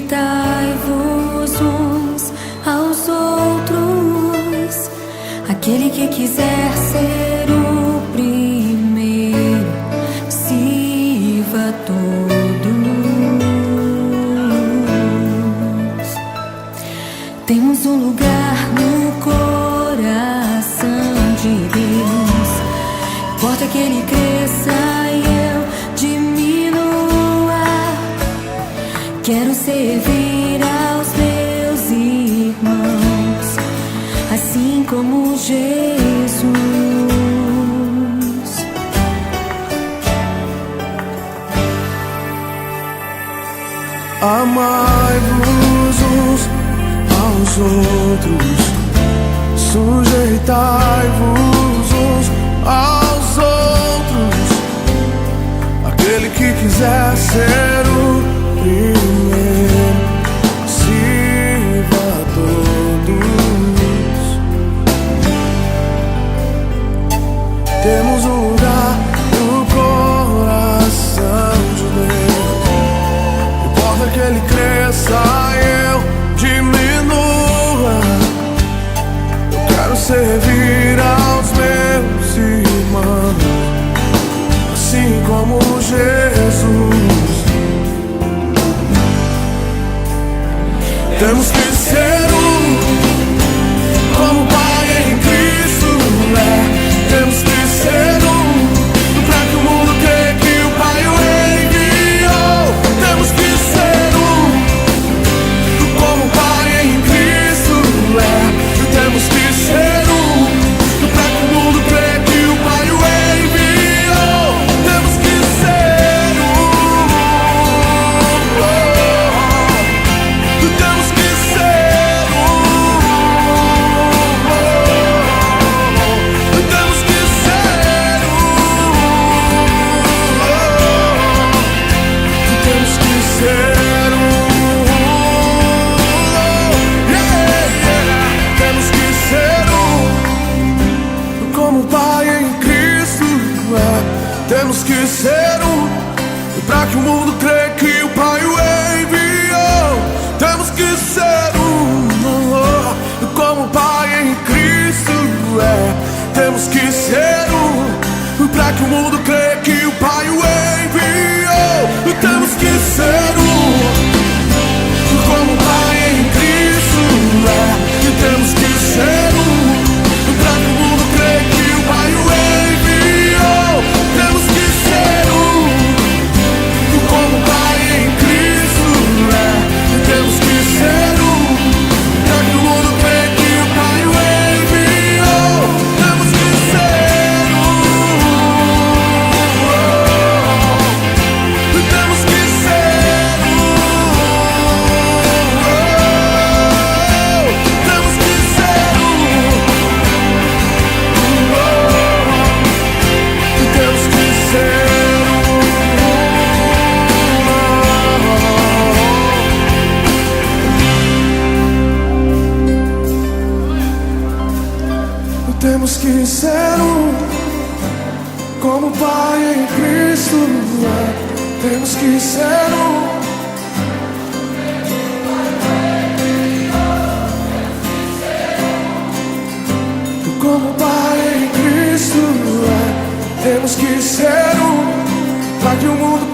Sujeitai-vos uns aos outros. Aquele que quiser ser o primeiro, sirva a todos. Temos um lugar no coração de Deus. Importa que Ele cresça e eu diminua. Quero servir aos meus irmãos, assim como Jesus. Amai-vos uns aos outros, sujeitai-vos uns aos outros. Aquele que quiser ser o primeiro, sirva a todos. Temos um lugar no coração de Deus. Importa que Ele cresça e eu diminua. Eu quero servir aos meus irmãos, assim como Jesus. Temos que ser como o Pai em Cristo é. Temos que ser pra que o mundo creia que o Pai o enviou. Temos que ser como o Pai em Cristo é. Temos que ser pra que o mundo creia que o Pai o enviou. Temos que ser temos que ser temos que ser temos que ser temos que ser como o Pai em Cristo é. Temos que ser pra que o mundo creia que o Pai o enviou. Temos que ser como o Pai em Cristo é. Temos que ser pra que o mundo creia que o Pai o enviou. Temos que ser como o Pai em Cristo é. Temos que ser pra que o mundo creia que o Pai o enviou. Temos que ser como o Pai em Cristo é. Temos que ser pra que o mundo creia que o Pai o enviou. Temos que ser temos que ser temos que ser temos que ser temos que ser como o Pai em Cristo é. Temos que ser como o Pai em Cristo é. Temos que ser pra que o mundo